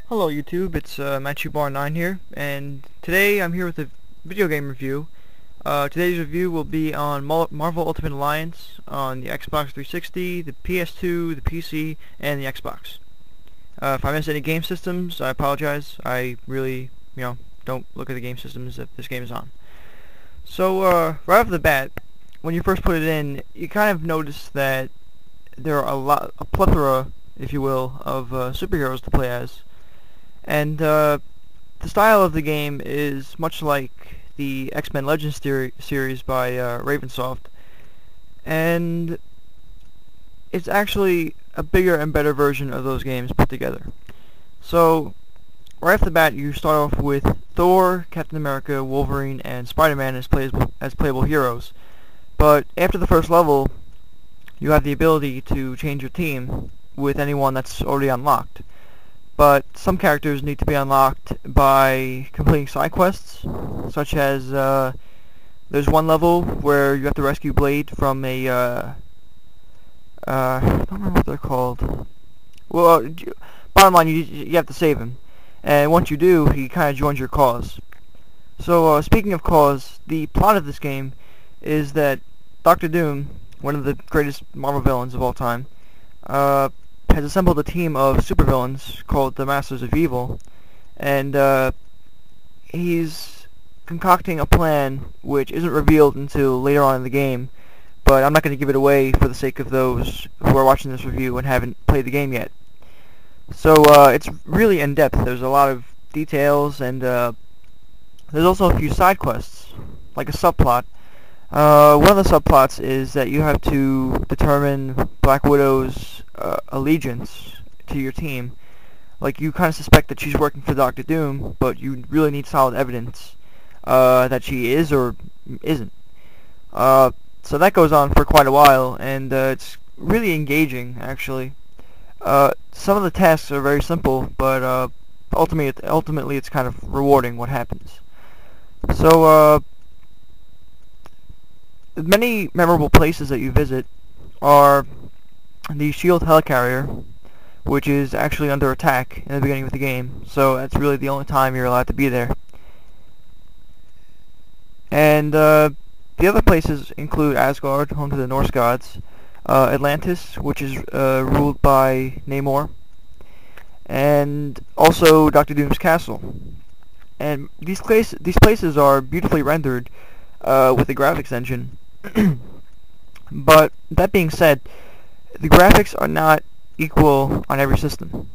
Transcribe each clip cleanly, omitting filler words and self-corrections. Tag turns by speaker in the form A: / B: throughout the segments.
A: Hello YouTube, it's Matchubar9 here, and today I'm here with a video game review. Today's review will be on Marvel Ultimate Alliance on the Xbox 360, the PS2, the PC, and the Xbox. If I miss any game systems, I apologize. I really, don't look at the game systems that this game is on. So, right off the bat, when you first put it in, you kind of notice that there are a plethora, if you will, of superheroes to play as. And the style of the game is much like the X-Men Legends series by Ravensoft, and it's actually a bigger and better version of those games put together. So, right off the bat, you start off with Thor, Captain America, Wolverine, and Spider-Man as playable heroes. But after the first level, you have the ability to change your team with anyone that's already unlocked. But some characters need to be unlocked by completing side quests, such as there's one level where you have to rescue Blade from a I don't remember what they're called. Well, bottom line, you have to save him, and once you do, he kind of joins your cause. So speaking of cause, the plot of this game is that Doctor Doom, one of the greatest Marvel villains of all time, has assembled a team of supervillains called the Masters of Evil, and he's concocting a plan which isn't revealed until later on in the game, but I'm not going to give it away for the sake of those who are watching this review and haven't played the game yet. So it's really in-depth. There's a lot of details, and there's also a few side quests, like a subplot. One of the subplots is that you have to determine Black Widow's allegiance to your team. Like, you kind of suspect that she's working for Doctor Doom, but you really need solid evidence that she is or isn't. So that goes on for quite a while, and it's really engaging, actually. Some of the tasks are very simple, but ultimately it's kind of rewarding what happens. So, many memorable places that you visit are the S.H.E.I.L.D. helicarrier, which is actually under attack in the beginning of the game, so that's really the only time you're allowed to be there. And the other places include Asgard, home to the Norse gods, Atlantis, which is ruled by Namor, and also Doctor Doom's castle. And these places are beautifully rendered with the graphics engine. But that being said, the graphics are not equal on every system.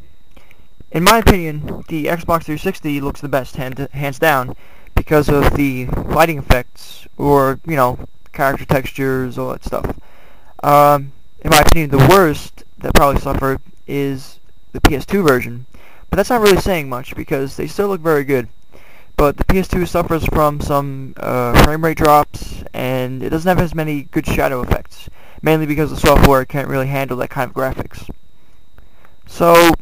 A: In my opinion, the Xbox 360 looks the best, hands down, because of the lighting effects, or, character textures, all that stuff. In my opinion, the worst that probably suffered is the PS2 version, but that's not really saying much, because they still look very good. But the PS2 suffers from some frame rate drops, and it doesn't have as many good shadow effects, mainly because the software can't really handle that kind of graphics. So,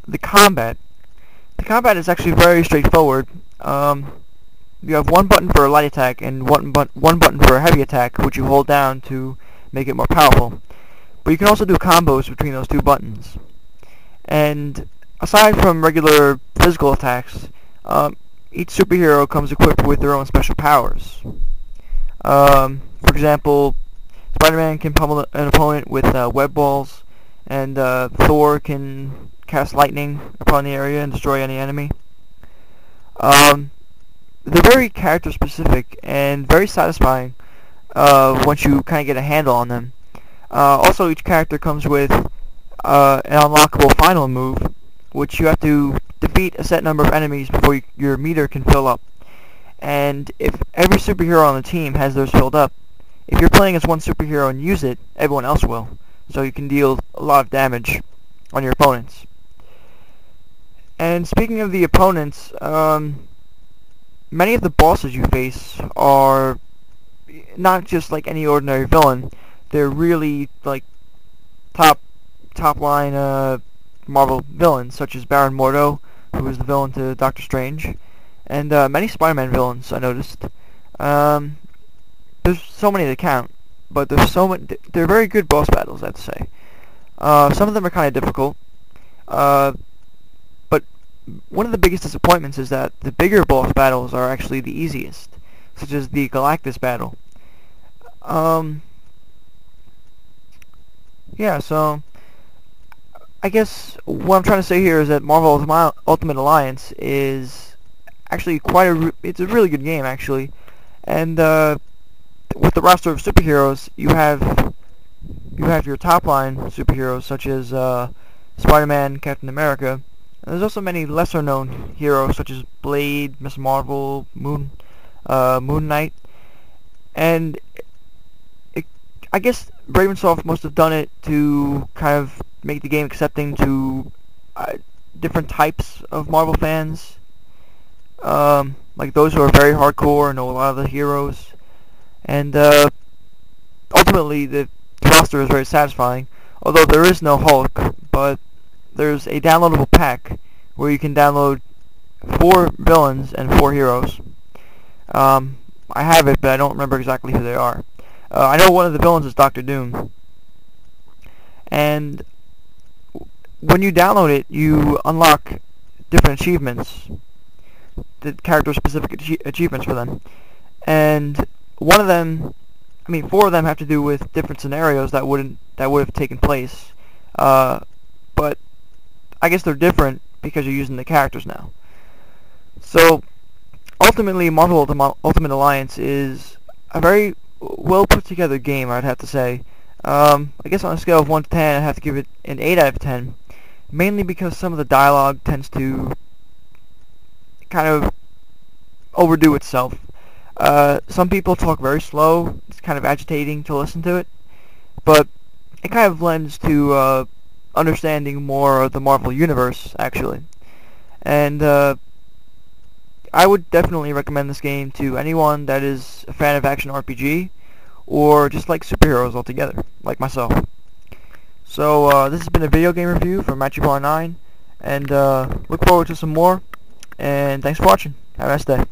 A: the combat is actually very straightforward. You have one button for a light attack and one button for a heavy attack, which you hold down to make it more powerful. But you can also do combos between those two buttons. And aside from regular physical attacks, each superhero comes equipped with their own special powers. For example, Spider-Man can pummel an opponent with web balls, and Thor can cast lightning upon the area and destroy any enemy. They're very character specific and very satisfying once you kind of get a handle on them. Also, each character comes with an unlockable final move, which you have to defeat a set number of enemies before your meter can fill up. And if every superhero on the team has theirs filled up, if you're playing as one superhero and use it, everyone else will. So you can deal a lot of damage on your opponents. And speaking of the opponents, many of the bosses you face are not just like any ordinary villain. They're really like top line Marvel villains, such as Baron Mordo, who is the villain to Doctor Strange, and many Spider-Man villains, I noticed. There's so many to count, but they're very good boss battles, I'd say. Some of them are kind of difficult. one of the biggest disappointments is that the bigger boss battles are actually the easiest, such as the Galactus battle. Um, yeah, so I guess what I'm trying to say here is that Marvel Ultimate Alliance is actually it's a really good game actually, and with the roster of superheroes, you have your top line superheroes such as Spider-Man, Captain America. And there's also many lesser known heroes such as Blade, Miss Marvel, Moon Knight, and it, I guess Ravensoft must have done it to kind of make the game accepting to different types of Marvel fans, like those who are very hardcore and know a lot of the heroes, and ultimately the roster is very satisfying. Although there is no Hulk, but there's a downloadable pack where you can download 4 villains and 4 heroes. I have it, but I don't remember exactly who they are. I know one of the villains is Doctor Doom, and when you download it, you unlock different achievements, the character-specific achievements for them, and one of them, 4 of them have to do with different scenarios that would have taken place, but I guess they're different because you're using the characters now. So ultimately, Marvel Ultimate Alliance is a very well put together game, I'd have to say. I guess on a scale of 1 to 10, I'd have to give it an 8 out of 10, mainly because some of the dialogue tends to kind of overdo itself. Some people talk very slow. It's kind of agitating to listen to it, but it kind of lends to understanding more of the Marvel Universe, actually. And I would definitely recommend this game to anyone that is a fan of action RPG, or just like superheroes altogether, like myself. So this has been a video game review from MatchyBar9, and look forward to some more, and thanks for watching. Have a nice day.